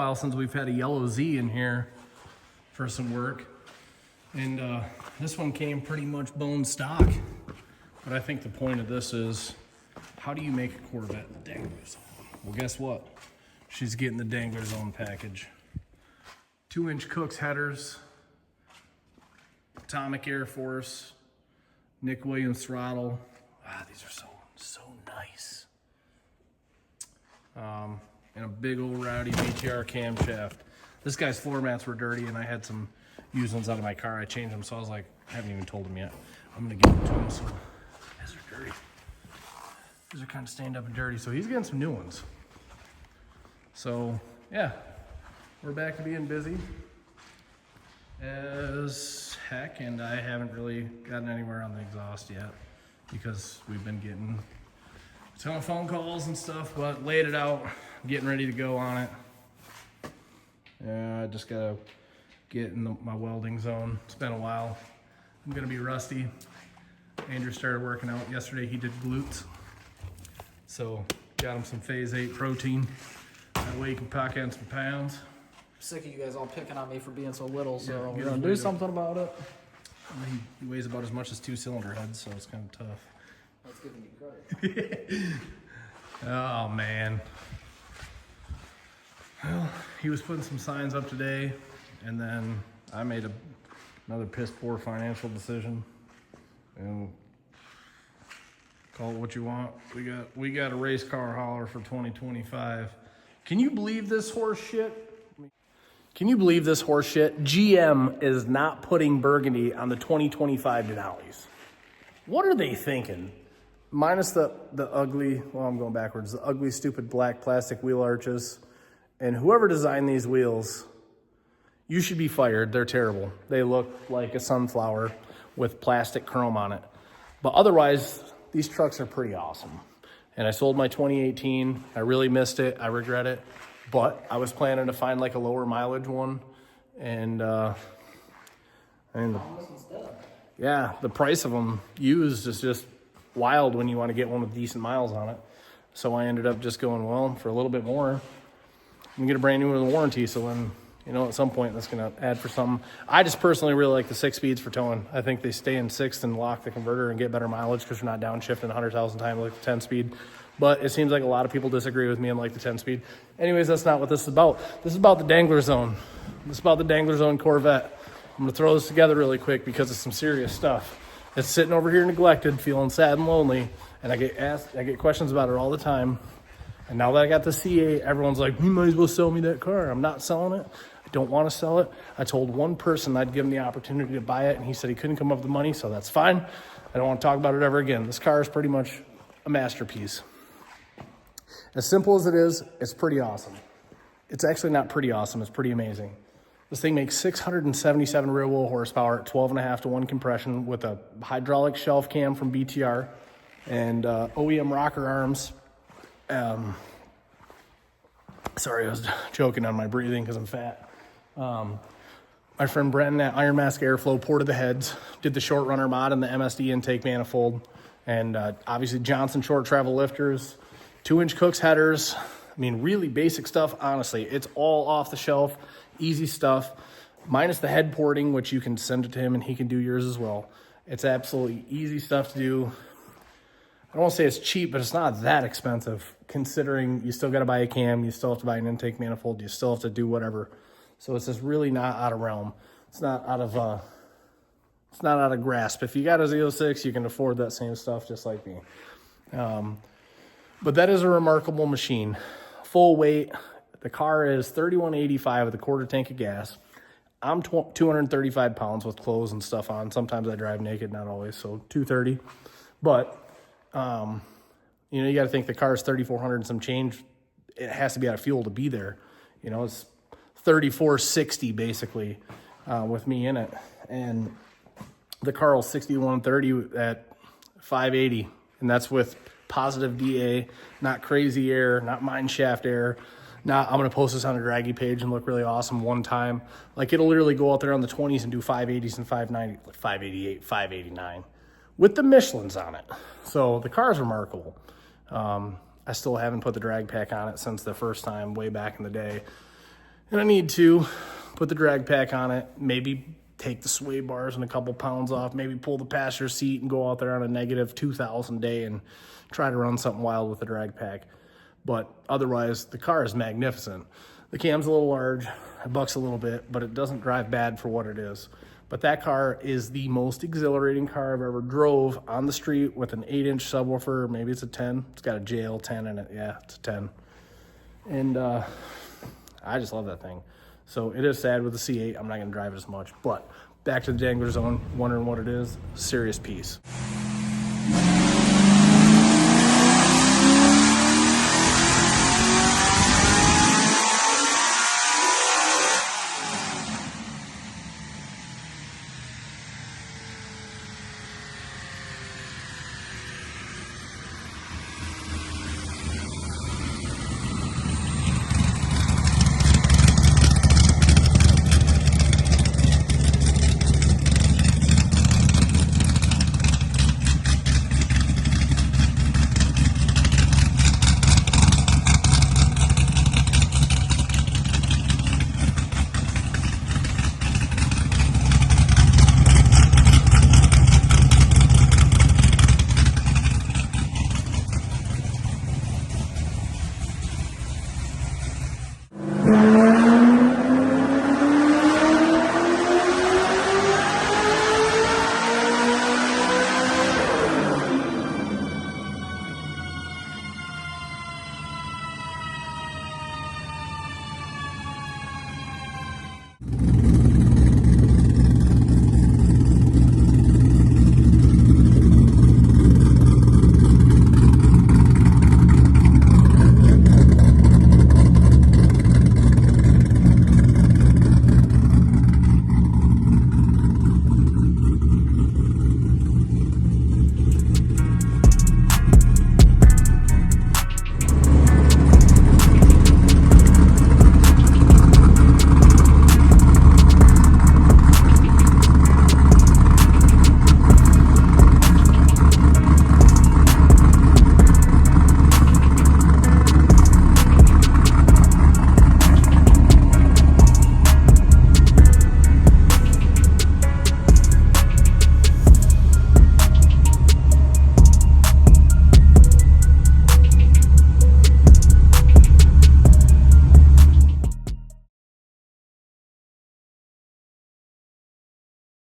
while since we've had a yellow Z in here for some work. And this one came pretty much bone stock. But I think the point of this is, how do you make a Corvette in the Dangler Zone? Well, guess what? She's getting the Dangler Zone package. 2-inch Cook's headers, Atomic Air Force, Nick Williams throttle. Ah, these are so nice. And a big old rowdy BTR camshaft. This guy's floor mats were dirty, and I had some used ones out of my car. I changed them, so I was like, I haven't even told him yet. I'm gonna give them to him. So these are dirty. These are kind of stained up and dirty. So he's getting some new ones. So yeah, we're back to being busy as heck, and I haven't really gotten anywhere on the exhaust yet because we've been getting a ton of phone calls and stuff, but laid it out, getting ready to go on it. I just gotta get in my welding zone. It's been a while. I'm gonna be rusty. Andrew started working out yesterday. He did glutes. So got him some Phase 8 protein. That way he can pack in some pounds. I'm sick of you guys all picking on me for being so little, so Yeah, we're gonna do something about it. He weighs about as much as 2-cylinder heads, so it's kind of tough. That's giving you credit. Oh man. Well, he was putting some signs up today, and then I made another piss poor financial decision. And call it what you want. We got a race car hauler for 2025. Can you believe this horse shit? Can you believe this horse shit? GM is not putting burgundy on the 2025 Denali's. What are they thinking? Minus the ugly, well, I'm going backwards, the ugly, stupid black plastic wheel arches. And whoever designed these wheels, you should be fired. They're terrible. They look like a sunflower with plastic chrome on it. But otherwise, these trucks are pretty awesome. And I sold my 2018. I really missed it. I regret it. But I was planning to find like a lower mileage one. And yeah, the price of them used is just wild when you want to get one with decent miles on it. So I ended up just going, well, for a little bit more, I'm gonna get a brand new one with a warranty. So then, you know, at some point that's gonna add for something. I just personally really like the 6 speeds for towing. I think they stay in 6th and lock the converter and get better mileage because you're not downshifting 100,000 times like the 10 speed. But it seems like a lot of people disagree with me and like the 10 speed. Anyways, that's not what this is about. This is about the Dangler Zone. This is about the Dangler Zone Corvette. I'm gonna throw this together really quick because it's some serious stuff. It's sitting over here neglected, feeling sad and lonely, and I get questions about it all the time. And now that I got the C8, everyone's like, you might as well sell me that car. I'm not selling it. I don't want to sell it. I told one person I'd give him the opportunity to buy it, and he said he couldn't come up with the money, so that's fine. I don't want to talk about it ever again. This car is pretty much a masterpiece. As simple as it is, it's pretty awesome. It's actually not pretty awesome. It's pretty amazing. This thing makes 677 rear wheel horsepower at 12.5 to 1 compression with a hydraulic shelf cam from BTR and OEM rocker arms. Sorry, I was joking on my breathing because I'm fat. My friend Brenton at Iron Mask Airflow ported the heads, did the short runner mod and the MSD intake manifold, and obviously Johnson short travel lifters, 2-inch Cook's headers. I mean, really basic stuff, honestly. It's all off the shelf, easy stuff, minus the head porting, which you can send it to him and he can do yours as well. It's absolutely easy stuff to do. I don't want to say it's cheap, but it's not that expensive considering you still got to buy a cam, you still have to buy an intake manifold, you still have to do whatever. So it's just really not out of realm. It's not out of grasp. If you got a Z06, you can afford that same stuff just like me. But that is a remarkable machine. Full weight. The car is 3185 with a quarter tank of gas. I'm 235 pounds with clothes and stuff on. Sometimes I drive naked, not always, so 230. But, you know, you got to think the car is 3,400 and some change. It has to be out of fuel to be there. You know, it's 3,460 basically with me in it. And the car will 6130 at 580, and that's with positive DA, not crazy air, not mine shaft air. Not, I'm going to post this on a draggy page and look really awesome one time. Like, it'll literally go out there on the 20s and do 580s and 590, 588, 589 with the Michelins on it. So the car is remarkable. I still haven't put the drag pack on it since the first time way back in the day. And I need to put the drag pack on it, maybe take the sway bars and a couple pounds off, maybe pull the passenger seat and go out there on a negative 2,000 day and try to run something wild with the drag pack. But otherwise, the car is magnificent. The cam's a little large, it bucks a little bit, but it doesn't drive bad for what it is. But that car is the most exhilarating car I've ever drove on the street with an 8-inch subwoofer. Maybe it's a 10. It's got a JL10 in it. Yeah, it's a 10. And I just love that thing. So it is sad with the C8. I'm not going to drive it as much. But back to the Dangler Zone, wondering what it is. Serious piece.